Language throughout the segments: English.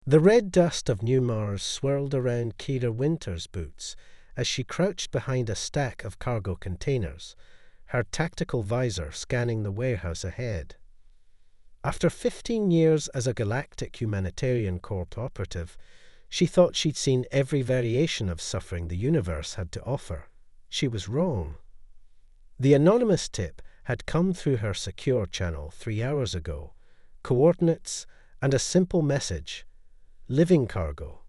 The red dust of New Mars swirled around Kira Winter's boots as she crouched behind a stack of cargo containers, her tactical visor scanning the warehouse ahead. After 15 years as a Galactic Humanitarian Corps operative, she thought she'd seen every variation of suffering the universe had to offer. She was wrong. The anonymous tip had come through her secure channel 3 hours ago. Coordinates and a simple message: living cargo,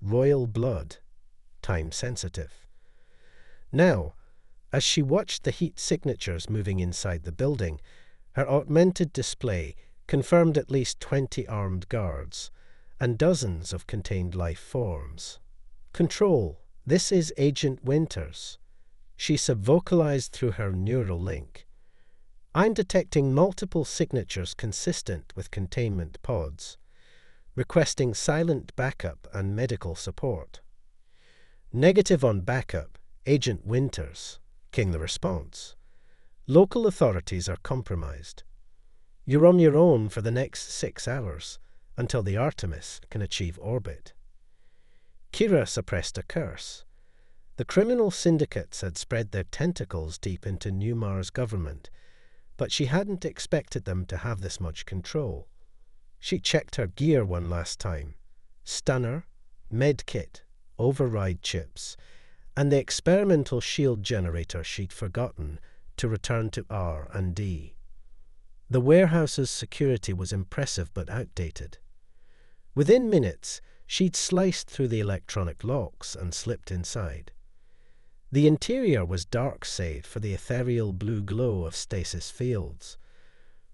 royal blood, time sensitive. Now, as she watched the heat signatures moving inside the building, her augmented display confirmed at least 20 armed guards and dozens of contained life forms. Control, this is Agent Winters. She subvocalized through her neural link. I'm detecting multiple signatures consistent with containment pods, requesting silent backup and medical support. Negative on backup, Agent Winters, came the response. Local authorities are compromised. You're on your own for the next 6 hours, until the Artemis can achieve orbit. Kira suppressed a curse. The criminal syndicates had spread their tentacles deep into New Mars government, but she hadn't expected them to have this much control. She checked her gear one last time. Stunner, medkit, override chips, and the experimental shield generator she'd forgotten to return to R&D. The warehouse's security was impressive but outdated. Within minutes, she'd sliced through the electronic locks and slipped inside. The interior was dark save for the ethereal blue glow of stasis fields.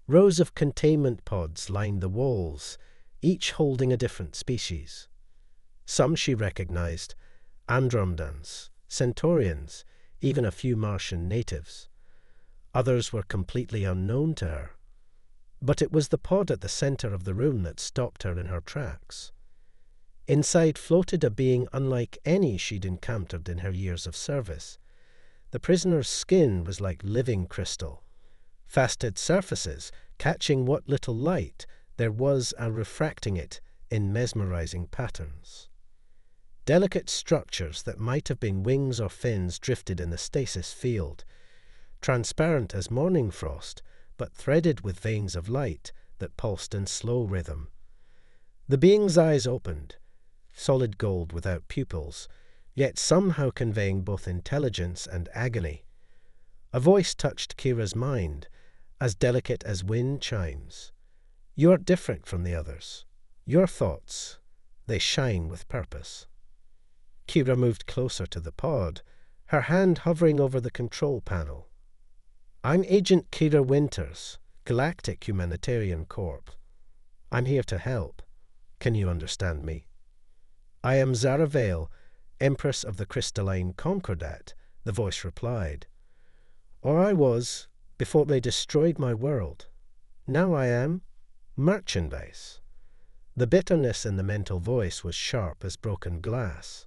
Rows of containment pods lined the walls, each holding a different species. Some she recognized: Andromedans, Centaurians, even a few Martian natives. Others were completely unknown to her. But it was the pod at the center of the room that stopped her in her tracks. Inside floated a being unlike any she'd encountered in her years of service. The prisoner's skin was like living crystal, faceted surfaces catching what little light there was and refracting it in mesmerizing patterns. Delicate structures that might have been wings or fins drifted in the stasis field, transparent as morning frost, but threaded with veins of light that pulsed in slow rhythm. The being's eyes opened, solid gold without pupils, yet somehow conveying both intelligence and agony. A voice touched Kira's mind, as delicate as wind chimes. You're different from the others. Your thoughts, they shine with purpose. Kira moved closer to the pod, her hand hovering over the control panel. I'm Agent Kira Winters, Galactic Humanitarian Corps. I'm here to help. Can you understand me? I am Zara Vale, Empress of the Crystalline Concordat, the voice replied. Or I was, before they destroyed my world. Now I am merchandise. The bitterness in the mental voice was sharp as broken glass.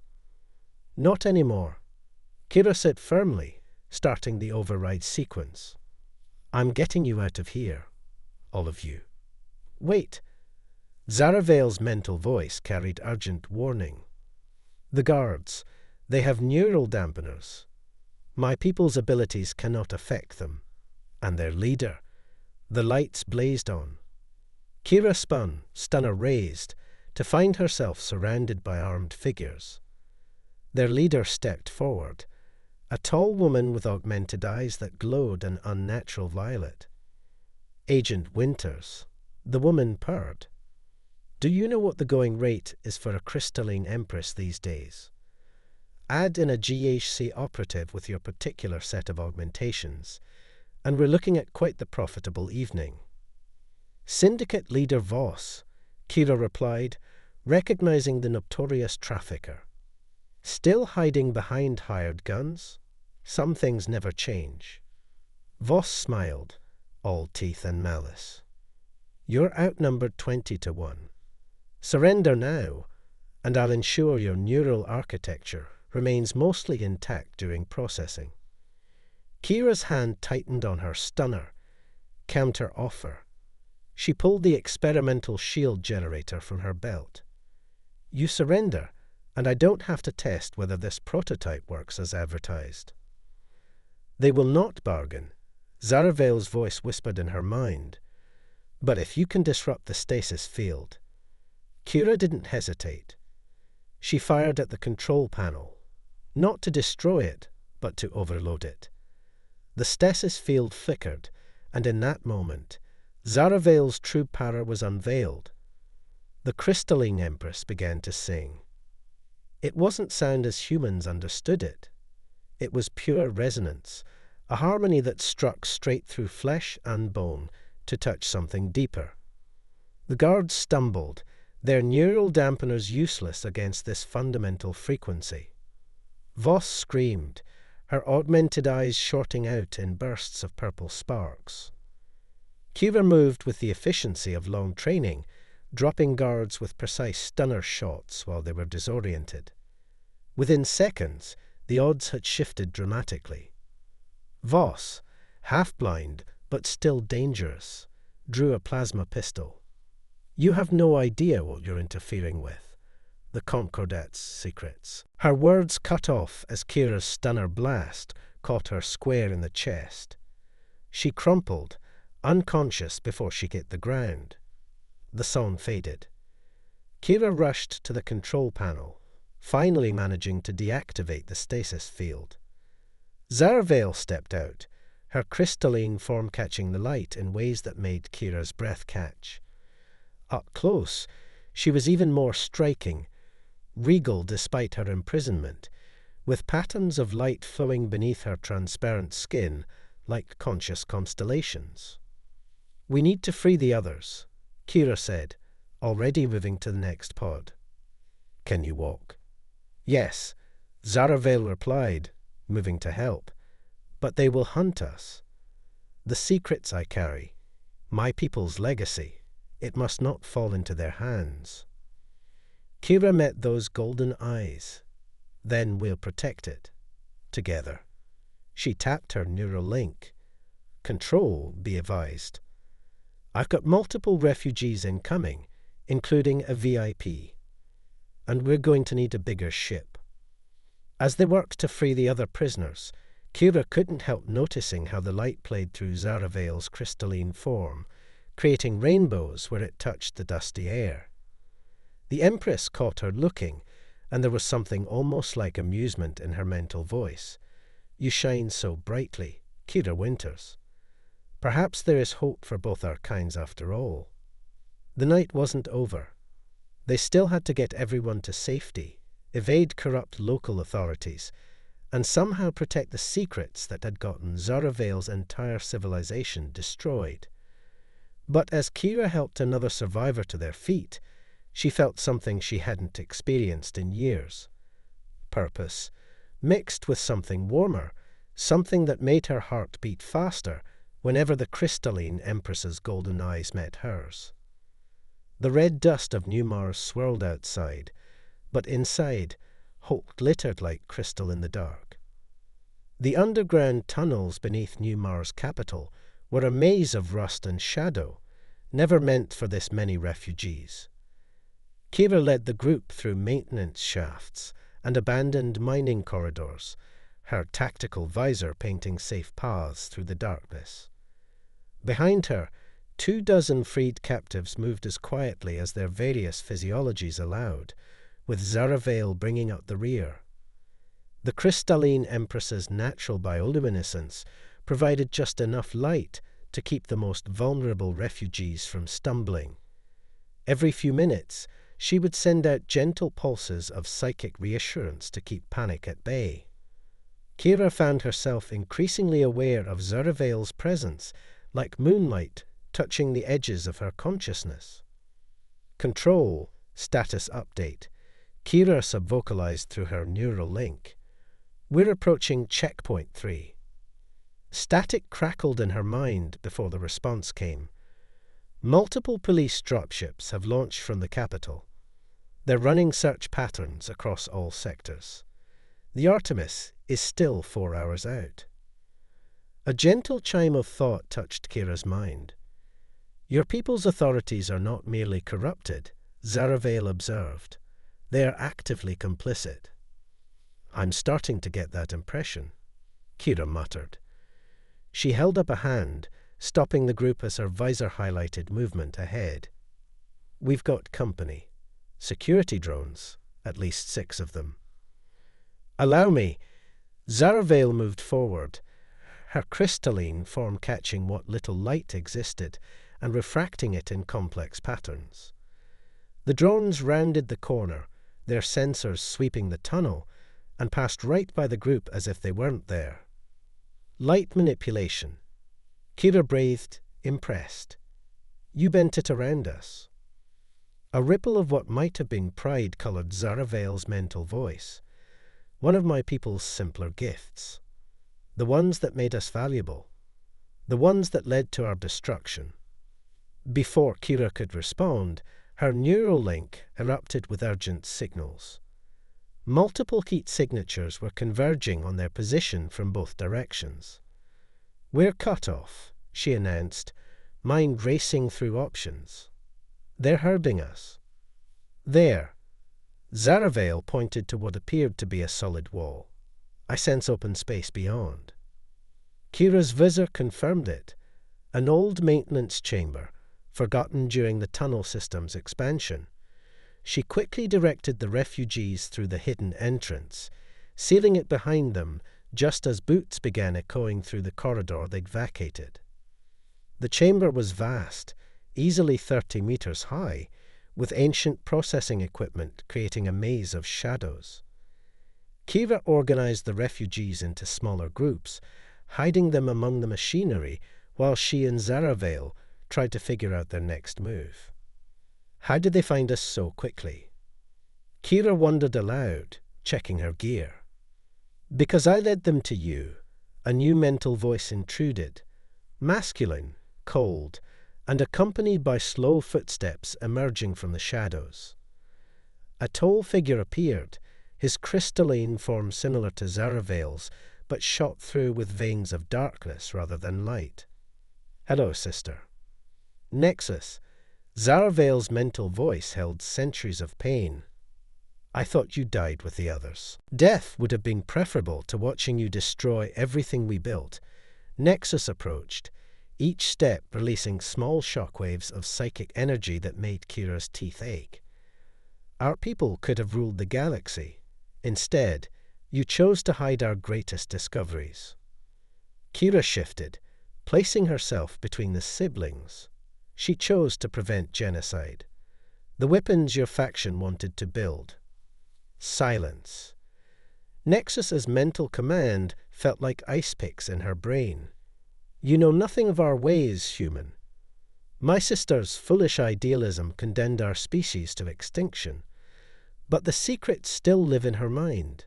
Not anymore. Kira said firmly, starting the override sequence. I'm getting you out of here, all of you. Wait. Zara Vale's mental voice carried urgent warning. The guards, they have neural dampeners. My people's abilities cannot affect them. And their leader, the lights blazed on. Kira spun, stunner raised, to find herself surrounded by armed figures. Their leader stepped forward, a tall woman with augmented eyes that glowed an unnatural violet. Agent Winters. The woman purred. Do you know what the going rate is for a crystalline empress these days? Add in a GHC operative with your particular set of augmentations, and we're looking at quite the profitable evening. Syndicate leader Voss, Kira replied, recognizing the notorious trafficker. Still hiding behind hired guns? Some things never change. Voss smiled, all teeth and malice. You're outnumbered 20-1. Surrender now, and I'll ensure your neural architecture remains mostly intact during processing. Kira's hand tightened on her stunner, counter offer. She pulled the experimental shield generator from her belt. You surrender, and I don't have to test whether this prototype works as advertised. They will not bargain, Zaravel's voice whispered in her mind. But if you can disrupt the stasis field. Kira didn't hesitate. She fired at the control panel, not to destroy it, but to overload it. The stasis field flickered, and in that moment, Zaravel's true power was unveiled. The crystalline empress began to sing. It wasn't sound as humans understood it. It was pure resonance, a harmony that struck straight through flesh and bone to touch something deeper. The guards stumbled, their neural dampeners useless against this fundamental frequency. Voss screamed, her augmented eyes shorting out in bursts of purple sparks. Kira moved with the efficiency of long training, dropping guards with precise stunner shots while they were disoriented. Within seconds, the odds had shifted dramatically. Voss, half-blind but still dangerous, drew a plasma pistol. You have no idea what you're interfering with. The Concordat's secrets. Her words cut off as Kira's stunner blast caught her square in the chest. She crumpled, unconscious before she hit the ground. The song faded. Kira rushed to the control panel, finally managing to deactivate the stasis field. Zaravel stepped out, her crystalline form catching the light in ways that made Kira's breath catch. Up close, she was even more striking, regal despite her imprisonment, with patterns of light flowing beneath her transparent skin like conscious constellations. We need to free the others, Kira said, already moving to the next pod. Can you walk? Yes, Zaravel replied, moving to help. But they will hunt us. The secrets I carry, my people's legacy, it must not fall into their hands. Kira met those golden eyes. Then we'll protect it. Together. She tapped her neural link. Control, be advised. I've got multiple refugees incoming, including a VIP. And we're going to need a bigger ship. As they worked to free the other prisoners, Kira couldn't help noticing how the light played through Zaravel's crystalline form, creating rainbows where it touched the dusty air. The Empress caught her looking, and there was something almost like amusement in her mental voice. You shine so brightly, Kira Winters. Perhaps there is hope for both our kinds after all. The night wasn't over. They still had to get everyone to safety, evade corrupt local authorities, and somehow protect the secrets that had gotten Zaravel's entire civilization destroyed. But as Kira helped another survivor to their feet, she felt something she hadn't experienced in years. Purpose, mixed with something warmer, something that made her heart beat faster whenever the crystalline Empress's golden eyes met hers. The red dust of New Mars swirled outside, but inside, hope glittered like crystal in the dark. The underground tunnels beneath New Mars' capital were a maze of rust and shadow, never meant for this many refugees. Kira led the group through maintenance shafts and abandoned mining corridors, her tactical visor painting safe paths through the darkness. Behind her, 24 freed captives moved as quietly as their various physiologies allowed, with Zaravel bringing up the rear. The crystalline Empress's natural bioluminescence provided just enough light to keep the most vulnerable refugees from stumbling. Every few minutes, she would send out gentle pulses of psychic reassurance to keep panic at bay. Kira found herself increasingly aware of Zaravel's presence, like moonlight touching the edges of her consciousness. Control, status update. Kira subvocalized through her neural link. We're approaching checkpoint 3. Static crackled in her mind before the response came. Multiple police dropships have launched from the capital. They're running search patterns across all sectors. The Artemis is still 4 hours out. A gentle chime of thought touched Kira's mind. Your people's authorities are not merely corrupted, Zaravel observed. They are actively complicit. I'm starting to get that impression, Kira muttered. She held up a hand, stopping the group as her visor highlighted movement ahead. We've got company. Security drones, at least 6 of them. Allow me. Zaravale moved forward, her crystalline form catching what little light existed and refracting it in complex patterns. The drones rounded the corner, their sensors sweeping the tunnel, and passed right by the group as if they weren't there. Light manipulation. Kira breathed, impressed. You bent it around us. A ripple of what might have been pride coloured Zaravale's mental voice. One of my people's simpler gifts. The ones that made us valuable. The ones that led to our destruction. Before Kira could respond, her neural link erupted with urgent signals. Multiple heat signatures were converging on their position from both directions. We're cut off, she announced, mind racing through options. They're herding us. There. Zaravale pointed to what appeared to be a solid wall. I sense open space beyond. Kira's visor confirmed it. An old maintenance chamber, forgotten during the tunnel system's expansion. She quickly directed the refugees through the hidden entrance, sealing it behind them just as boots began echoing through the corridor they'd vacated. The chamber was vast, easily 30 meters high, with ancient processing equipment creating a maze of shadows. Kira organized the refugees into smaller groups, hiding them among the machinery while she and Zaravale tried to figure out their next move. How did they find us so quickly? Kira wondered aloud, checking her gear. Because I led them to you, a new mental voice intruded, masculine, cold, and accompanied by slow footsteps emerging from the shadows. A tall figure appeared, his crystalline form similar to Zaravale's, but shot through with veins of darkness rather than light. Hello, sister. Nexus. Zaravale's mental voice held centuries of pain. I thought you died with the others. Death would have been preferable to watching you destroy everything we built. Nexus approached, each step releasing small shockwaves of psychic energy that made Kira's teeth ache. Our people could have ruled the galaxy. Instead, you chose to hide our greatest discoveries. Kira shifted, placing herself between the siblings. She chose to prevent genocide. The weapons your faction wanted to build. Silence. Nexus's mental command felt like ice picks in her brain. You know nothing of our ways, human. My sister's foolish idealism condemned our species to extinction, but the secrets still live in her mind.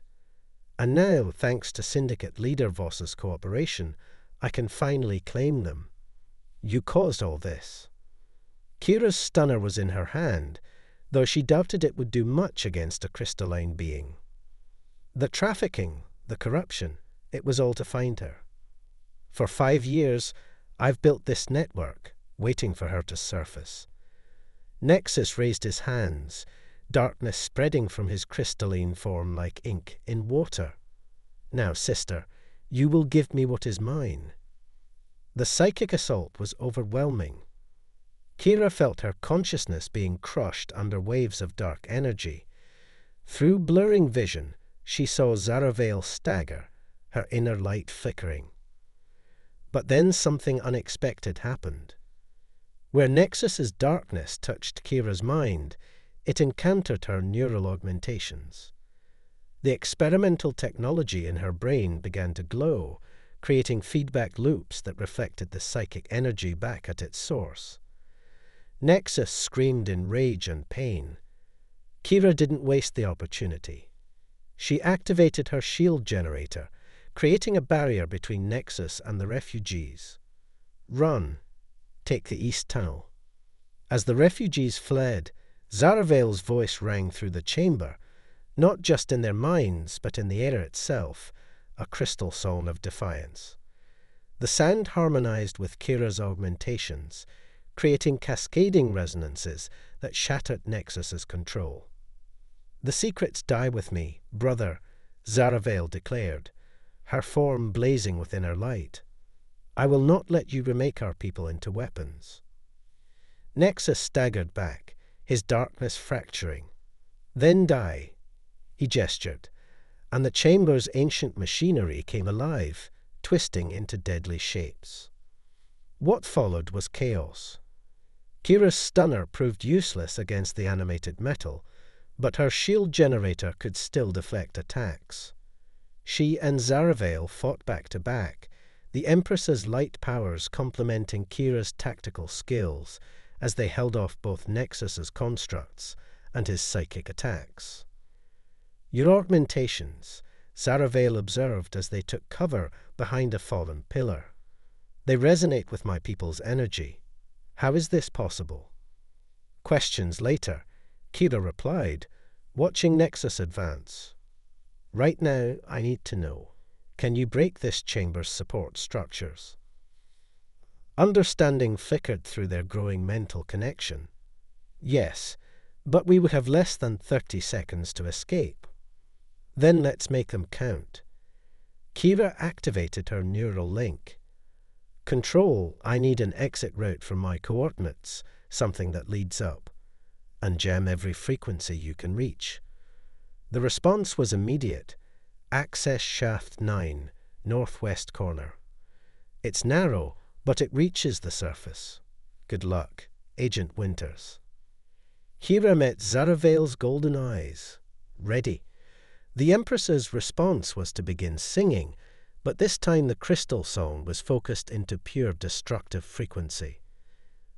And now, thanks to Syndicate leader Voss's cooperation, I can finally claim them. You caused all this. Kira's stunner was in her hand, though she doubted it would do much against a crystalline being. The trafficking, the corruption, it was all to find her. For 5 years, I've built this network, waiting for her to surface. Nexus raised his hands, darkness spreading from his crystalline form like ink in water. Now, sister, you will give me what is mine. The psychic assault was overwhelming. Kira felt her consciousness being crushed under waves of dark energy. Through blurring vision, she saw Zaravale stagger, her inner light flickering. But then something unexpected happened. Where Nexus's darkness touched Kira's mind, it encountered her neural augmentations. The experimental technology in her brain began to glow, creating feedback loops that reflected the psychic energy back at its source. Nexus screamed in rage and pain. Kira didn't waste the opportunity. She activated her shield generator, creating a barrier between Nexus and the refugees. Run. Take the East Tunnel. As the refugees fled, Zaravale's voice rang through the chamber, not just in their minds, but in the air itself, a crystal song of defiance. The sound harmonized with Kira's augmentations, creating cascading resonances that shattered Nexus's control. "The secrets die with me, brother," Zaravale declared, her form blazing within her light. "I will not let you remake our people into weapons." Nexus staggered back, his darkness fracturing. "Then die," he gestured, and the chamber's ancient machinery came alive, twisting into deadly shapes. What followed was chaos. Kira's stunner proved useless against the animated metal, but her shield generator could still deflect attacks. She and Zaravale fought back to back, the Empress's light powers complementing Kira's tactical skills as they held off both Nexus's constructs and his psychic attacks. "Your augmentations," Zaravale observed as they took cover behind a fallen pillar. "They resonate with my people's energy. How is this possible?" Questions later, Kira replied, watching Nexus advance. "Right now, I need to know. Can you break this chamber's support structures?" Understanding flickered through their growing mental connection. "Yes, but we would have less than 30 seconds to escape." "Then let's make them count." Kira activated her neural link. "Control, I need an exit route from my coordinates, something that leads up. And jam every frequency you can reach." The response was immediate. "Access shaft 9, northwest corner. It's narrow, but it reaches the surface. Good luck, Agent Winters." Kira met Zaravale's golden eyes. Ready. The Empress's response was to begin singing, but this time the crystal song was focused into pure destructive frequency.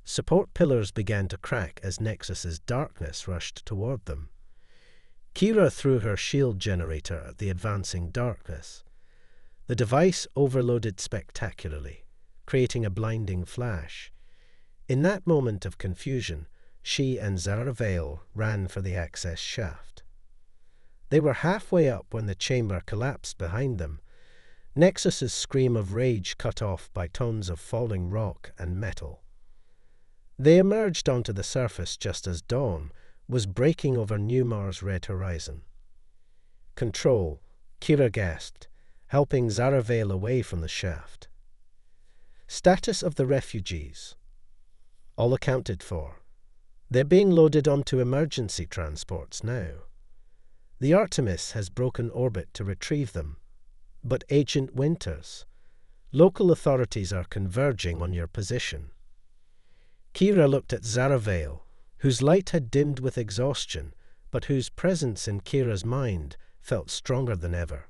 Support pillars began to crack as Nexus's darkness rushed toward them. Kira threw her shield generator at the advancing darkness. The device overloaded spectacularly, creating a blinding flash. In that moment of confusion, she and Zaravale ran for the access shaft. They were halfway up when the chamber collapsed behind them. Nexus's scream of rage cut off by tons of falling rock and metal. They emerged onto the surface just as dawn was breaking over Newmar's red horizon. "Control," Kira gasped, helping Zaravale away from the shaft. "Status of the refugees." "All accounted for. They're being loaded onto emergency transports now. The Artemis has broken orbit to retrieve them. But Agent Winters, local authorities are converging on your position." Kira looked at Zaravale, whose light had dimmed with exhaustion, but whose presence in Kira's mind felt stronger than ever.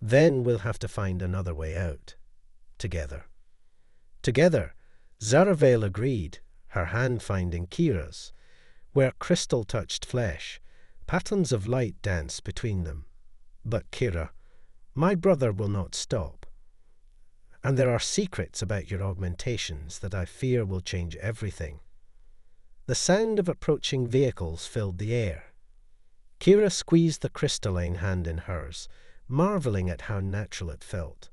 "Then we'll have to find another way out. Together." Together, Zaravale agreed, her hand finding Kira's. Where crystal touched flesh, patterns of light danced between them. "But Kira, my brother will not stop. And there are secrets about your augmentations that I fear will change everything." The sound of approaching vehicles filled the air. Kira squeezed the crystalline hand in hers, marveling at how natural it felt.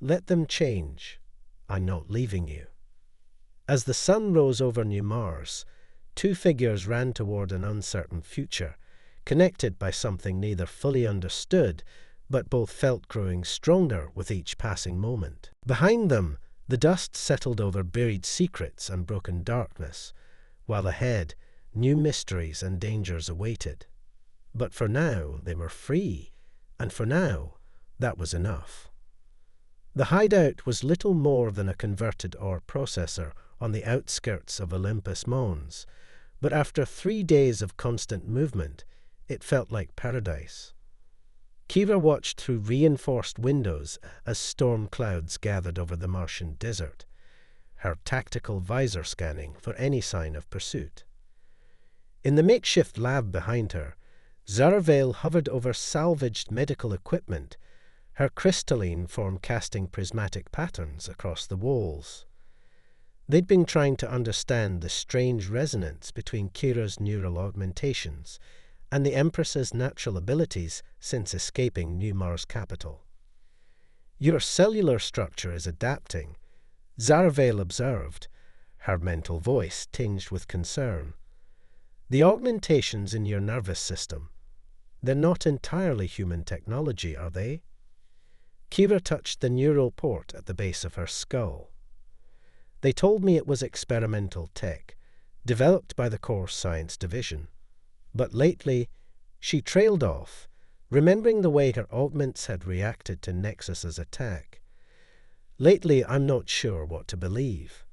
"Let them change. I'm not leaving you." As the sun rose over New Mars, two figures ran toward an uncertain future, connected by something neither fully understood, but both felt growing stronger with each passing moment. Behind them, the dust settled over buried secrets and broken darkness, while ahead, new mysteries and dangers awaited. But for now, they were free, and for now, that was enough. The hideout was little more than a converted ore processor on the outskirts of Olympus Mons, but after 3 days of constant movement, it felt like paradise. Kira watched through reinforced windows as storm clouds gathered over the Martian desert, her tactical visor scanning for any sign of pursuit. In the makeshift lab behind her, Zaravale hovered over salvaged medical equipment, her crystalline form casting prismatic patterns across the walls. They'd been trying to understand the strange resonance between Kira's neural augmentations and the Empress's natural abilities since escaping New Mars capital. "Your cellular structure is adapting," Zaravale observed, her mental voice tinged with concern. The augmentations in your nervous system, they're not entirely human technology, are they? Kira touched the neural port at the base of her skull. They told me it was experimental tech, developed by the Core Science Division. But lately, she trailed off, remembering the way her augments had reacted to Nexus's attack. Lately, I'm not sure what to believe.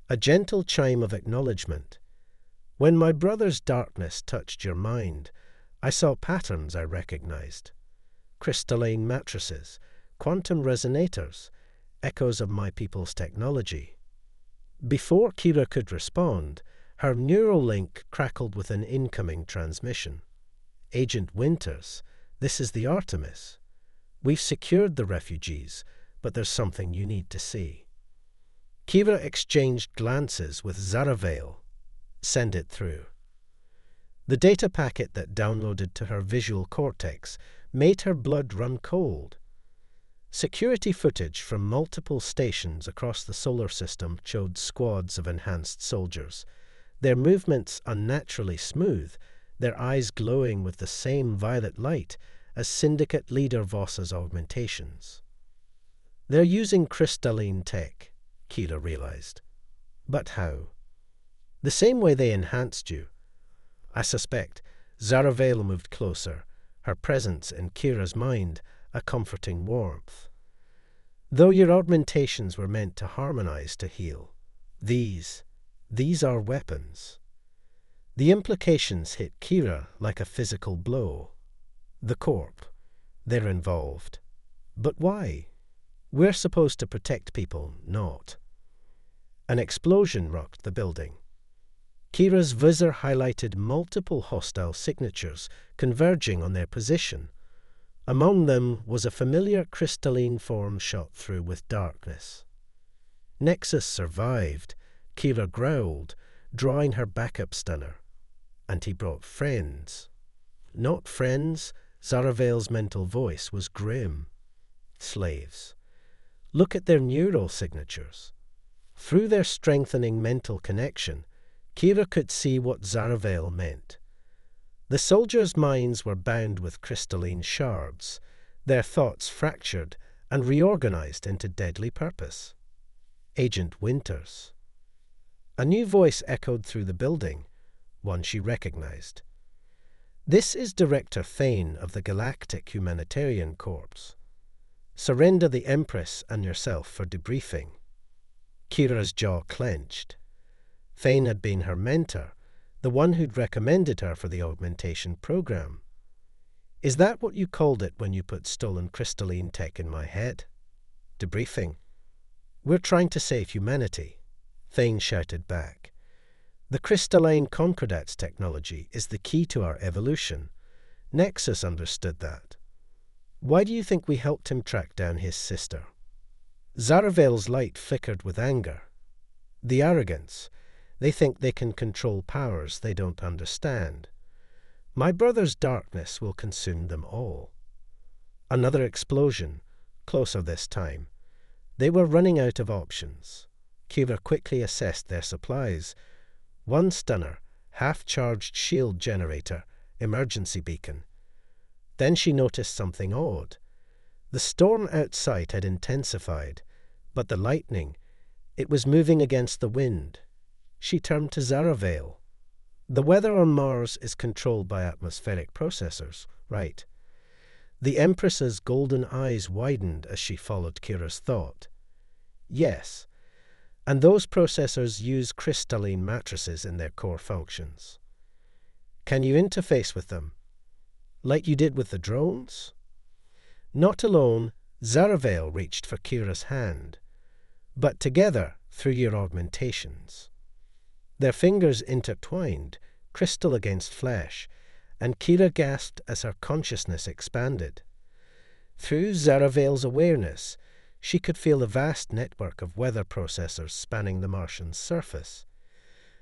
A gentle chime of acknowledgement. When my brother's darkness touched your mind, I saw patterns I recognized. Crystalline matrices, quantum resonators, echoes of my people's technology. Before Kira could respond, her neural link crackled with an incoming transmission. Agent Winters, this is the Artemis. We've secured the refugees, but there's something you need to see. Kira exchanged glances with Zaravale. Send it through. The data packet that downloaded to her visual cortex made her blood run cold. Security footage from multiple stations across the solar system showed squads of enhanced soldiers, their movements unnaturally smooth, their eyes glowing with the same violet light as Syndicate leader Voss's augmentations. They're using crystalline tech, Kira realized. But how? The same way they enhanced you. I suspect Zaravale moved closer, her presence in Kira's mind a comforting warmth. Though your augmentations were meant to harmonize to heal, these are weapons. The implications hit Kira like a physical blow. The Corp, they're involved. But why? We're supposed to protect people, not. An explosion rocked the building. Kira's visor highlighted multiple hostile signatures converging on their position. Among them was a familiar crystalline form shot through with darkness. Nexus survived, Kira growled, drawing her backup stunner. And he brought friends. Not friends, Zaravale's mental voice was grim. Slaves. Look at their neural signatures. Through their strengthening mental connection, Kira could see what Zaravale meant. The soldiers' minds were bound with crystalline shards, their thoughts fractured and reorganized into deadly purpose. Agent Winters. A new voice echoed through the building, one she recognized. This is Director Thane of the Galactic Humanitarian Corps. Surrender the Empress and yourself for debriefing. Kira's jaw clenched. Thane had been her mentor, the one who'd recommended her for the augmentation program. Is that what you called it when you put stolen crystalline tech in my head? Debriefing. We're trying to save humanity, Thane shouted back. The crystalline concordats technology is the key to our evolution. Nexus understood that. Why do you think we helped him track down his sister? Zaravale's light flickered with anger. The arrogance. They think they can control powers they don't understand. My brother's darkness will consume them all. Another explosion, closer this time. They were running out of options. Kira quickly assessed their supplies. One stunner, half-charged shield generator, emergency beacon. Then she noticed something odd. The storm outside had intensified, but the lightning, it was moving against the wind. She turned to Zaravale. The weather on Mars is controlled by atmospheric processors, right? The Empress's golden eyes widened as she followed Kira's thought. Yes, and those processors use crystalline matrices in their core functions. Can you interface with them? Like you did with the drones? Not alone, Zaravale reached for Kira's hand, but together through your augmentations. Their fingers intertwined, crystal against flesh, and Kira gasped as her consciousness expanded. Through Zaravale's awareness, she could feel a vast network of weather processors spanning the Martian surface.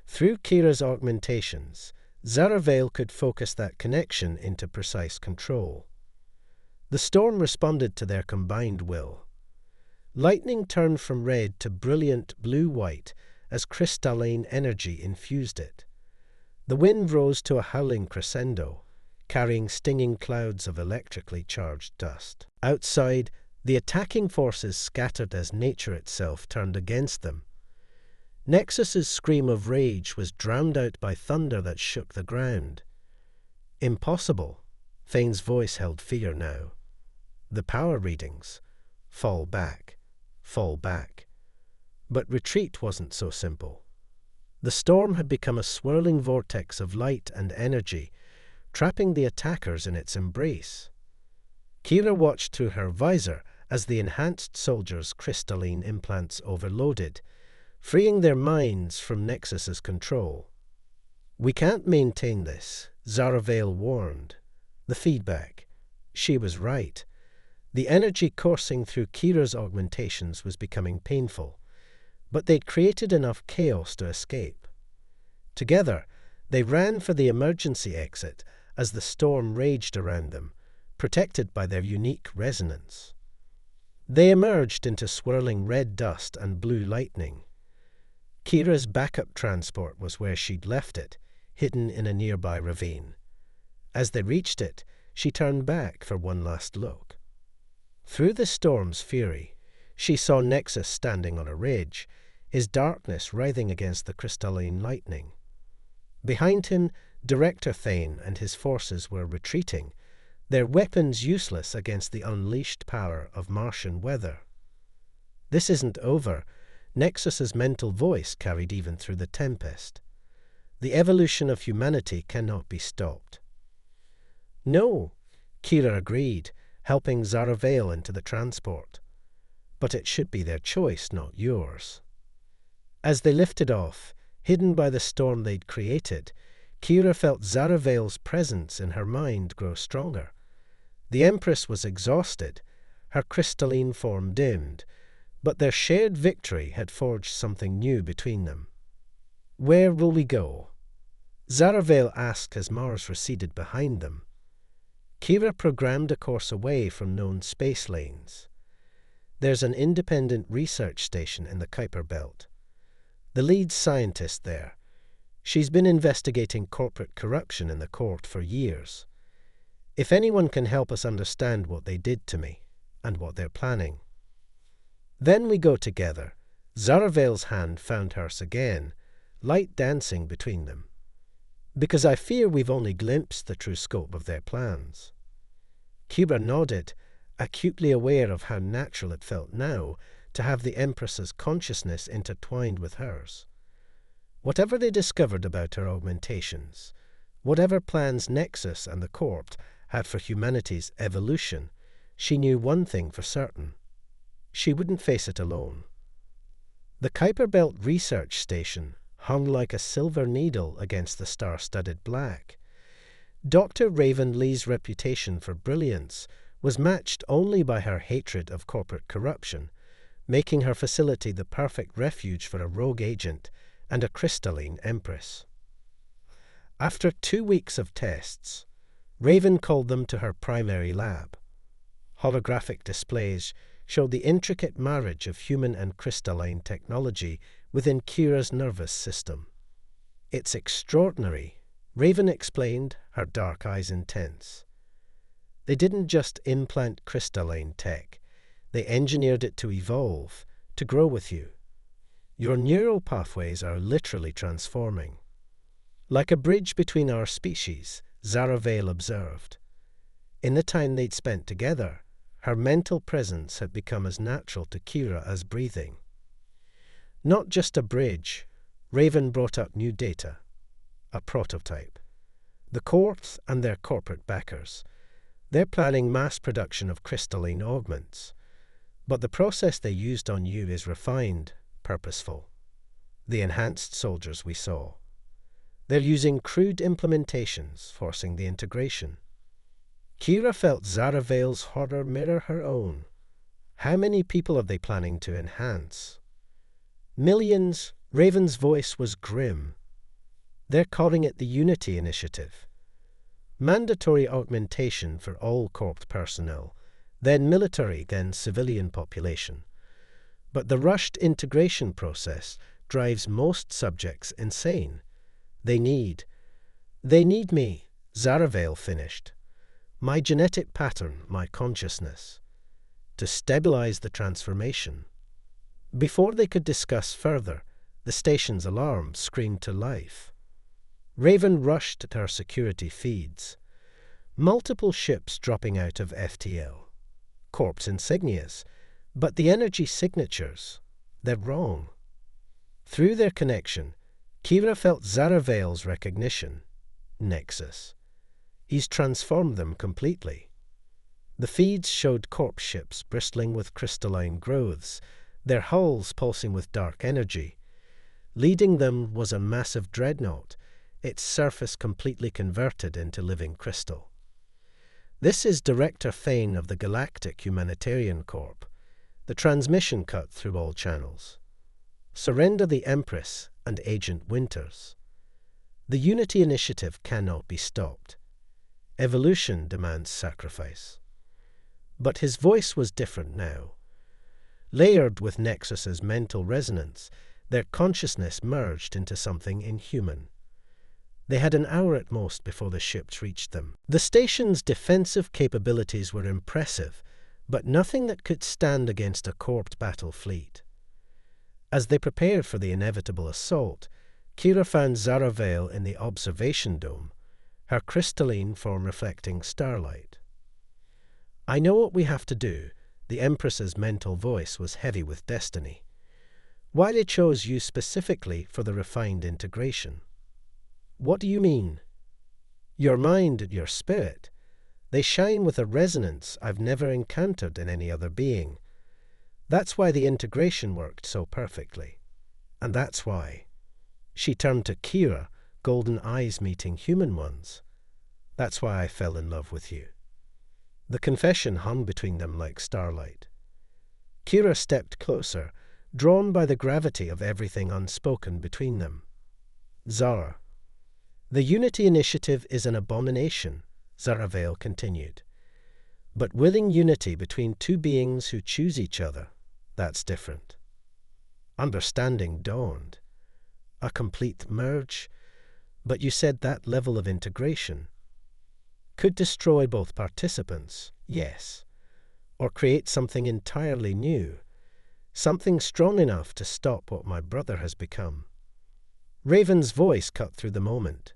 Through Kira's augmentations, Zaravale could focus that connection into precise control. The storm responded to their combined will. Lightning turned from red to brilliant blue-white as crystalline energy infused it. The wind rose to a howling crescendo, carrying stinging clouds of electrically charged dust. Outside, the attacking forces scattered as nature itself turned against them. Nexus's scream of rage was drowned out by thunder that shook the ground. Impossible. Fane's voice held fear now. The power readings. Fall back. Fall back. But retreat wasn't so simple. The storm had become a swirling vortex of light and energy, trapping the attackers in its embrace. Kira watched through her visor as the enhanced soldiers' crystalline implants overloaded, freeing their minds from Nexus's control. "We can't maintain this," Zaravale warned. The feedback. She was right. The energy coursing through Kira's augmentations was becoming painful, but they'd created enough chaos to escape. Together, they ran for the emergency exit as the storm raged around them, protected by their unique resonance. They emerged into swirling red dust and blue lightning. Kira's backup transport was where she'd left it, hidden in a nearby ravine. As they reached it, she turned back for one last look. Through the storm's fury, she saw Nexus standing on a ridge, his darkness writhing against the crystalline lightning. Behind him, Director Thane and his forces were retreating, their weapons useless against the unleashed power of Martian weather. "This isn't over," Nexus's mental voice carried even through the tempest. "The evolution of humanity cannot be stopped." "No," Kira agreed, helping Zaravale into the transport. "But it should be their choice, not yours." As they lifted off, hidden by the storm they'd created, Kira felt Zaravale's presence in her mind grow stronger. The Empress was exhausted, her crystalline form dimmed, but their shared victory had forged something new between them. "Where will we go?" Zaravale asked as Mars receded behind them. Kira programmed a course away from known space lanes. "There's an independent research station in the Kuiper Belt. The lead scientist there. She's been investigating corporate corruption in the court for years. If anyone can help us understand what they did to me, and what they're planning." "Then we go together." Zaravale's hand found hers again, light dancing between them. "Because I fear we've only glimpsed the true scope of their plans." Kira nodded, acutely aware of how natural it felt now to have the Empress's consciousness intertwined with hers. Whatever they discovered about her augmentations, whatever plans Nexus and the Corp had for humanity's evolution, she knew one thing for certain. She wouldn't face it alone. The Kuiper Belt Research Station hung like a silver needle against the star-studded black. Dr. Raven Lee's reputation for brilliance was matched only by her hatred of corporate corruption, making her facility the perfect refuge for a rogue agent and a crystalline empress. After 2 weeks of tests, Raven called them to her primary lab. Holographic displays showed the intricate marriage of human and crystalline technology within Kira's nervous system. "It's extraordinary," Raven explained, her dark eyes intense. "They didn't just implant crystalline tech. They engineered it to evolve, to grow with you. Your neural pathways are literally transforming." "Like a bridge between our species," Zaravale observed. In the time they'd spent together, her mental presence had become as natural to Kira as breathing. "Not just a bridge," Raven brought up new data. "A prototype. The Corps and their corporate backers. They're planning mass production of crystalline augments. But the process they used on you is refined, purposeful. The enhanced soldiers we saw. They're using crude implementations, forcing the integration." Kira felt Zaravale's horror mirror her own. How many people are they planning to enhance? "Millions," Raven's voice was grim. "They're calling it the Unity Initiative. Mandatory augmentation for all Corp personnel, then military, then civilian population. But the rushed integration process drives most subjects insane. They need They need me, Zaravale finished. My genetic pattern, my consciousness, to stabilize the transformation. Before they could discuss further, the station's alarm screamed to life. Raven rushed at her security feeds. Multiple ships dropping out of FTL. Corpse insignias, but the energy signatures, they're wrong. Through their connection, Kira felt Zaravale's recognition. Nexus. He's transformed them completely. The feeds showed corpse ships bristling with crystalline growths, their hulls pulsing with dark energy. Leading them was a massive dreadnought, its surface completely converted into living crystal. This is Director Fane of the Galactic Humanitarian Corps. The transmission cut through all channels. Surrender the Empress and Agent Winters. The Unity Initiative cannot be stopped. Evolution demands sacrifice. But his voice was different now. Layered with Nexus's mental resonance, their consciousness merged into something inhuman. They had an hour at most before the ships reached them. The station's defensive capabilities were impressive, but nothing that could stand against a corped battle fleet. As they prepared for the inevitable assault, Kira found Zaravale in the observation dome, her crystalline form reflecting starlight. "I know what we have to do." The Empress's mental voice was heavy with destiny. "Why they chose you specifically for the refined integration." "What do you mean?" "Your mind and your spirit. They shine with a resonance I've never encountered in any other being. That's why the integration worked so perfectly. And that's why." She turned to Kira, golden eyes meeting human ones. "That's why I fell in love with you." The confession hung between them like starlight. Kira stepped closer, drawn by the gravity of everything unspoken between them. "Zara." "The Unity Initiative is an abomination," Zaravale continued. "But willing unity between two beings who choose each other, that's different." Understanding dawned. A complete merge? But you said that level of integration could destroy both participants, yes, or create something entirely new, something strong enough to stop what my brother has become. Raven's voice cut through the moment.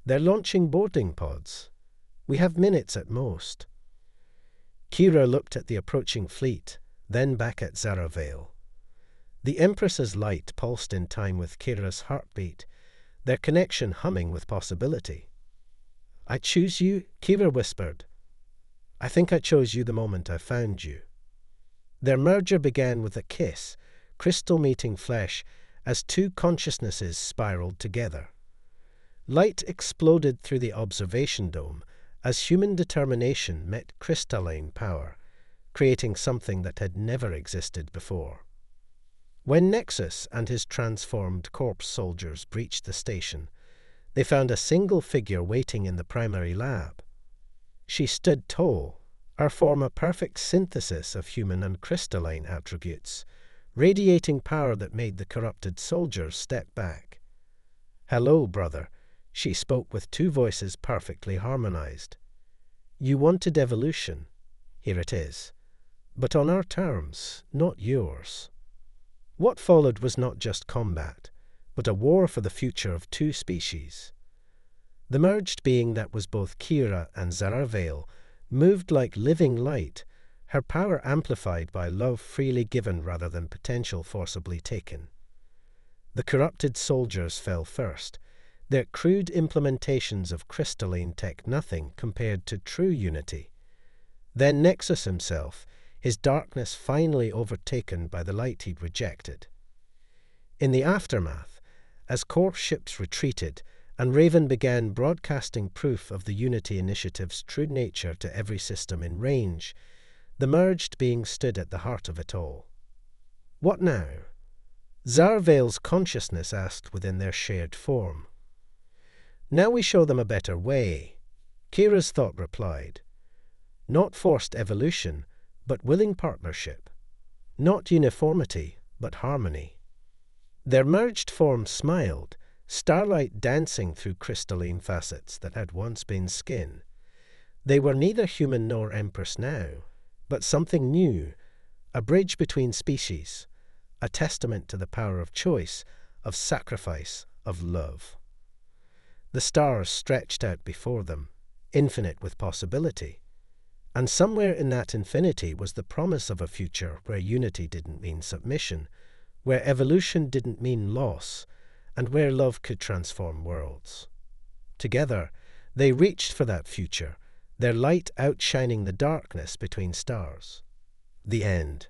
"They're launching boarding pods. We have minutes at most." Kira looked at the approaching fleet, then back at Zaravale. The Empress's light pulsed in time with Kira's heartbeat, their connection humming with possibility. "I choose you," Kira whispered. "I think I chose you the moment I found you." Their merger began with a kiss, crystal meeting flesh, as two consciousnesses spiraled together. Light exploded through the observation dome as human determination met crystalline power, creating something that had never existed before. When Nexus and his transformed corpse soldiers breached the station, they found a single figure waiting in the primary lab. She stood tall, her form a perfect synthesis of human and crystalline attributes, radiating power that made the corrupted soldiers step back. "Hello, brother," she spoke with two voices perfectly harmonized. "You wanted evolution. Here it is. But on our terms, not yours." What followed was not just combat, but a war for the future of two species. The merged being that was both Kira and Zaravale moved like living light, her power amplified by love freely given rather than potential forcibly taken. The corrupted soldiers fell first, their crude implementations of crystalline tech nothing compared to true unity. Then Nexus himself, his darkness finally overtaken by the light he'd rejected. In the aftermath, as corpse ships retreated and Raven began broadcasting proof of the Unity Initiative's true nature to every system in range, the merged being stood at the heart of it all. "What now?" Zaravale's consciousness asked within their shared form. "Now we show them a better way," Kira's thought replied. "Not forced evolution, but willing partnership. Not uniformity, but harmony." Their merged form smiled, starlight dancing through crystalline facets that had once been skin. They were neither human nor empress now, but something new, a bridge between species, a testament to the power of choice, of sacrifice, of love. The stars stretched out before them, infinite with possibility. And somewhere in that infinity was the promise of a future where unity didn't mean submission, where evolution didn't mean loss, and where love could transform worlds. Together, they reached for that future, their light outshining the darkness between stars. The end.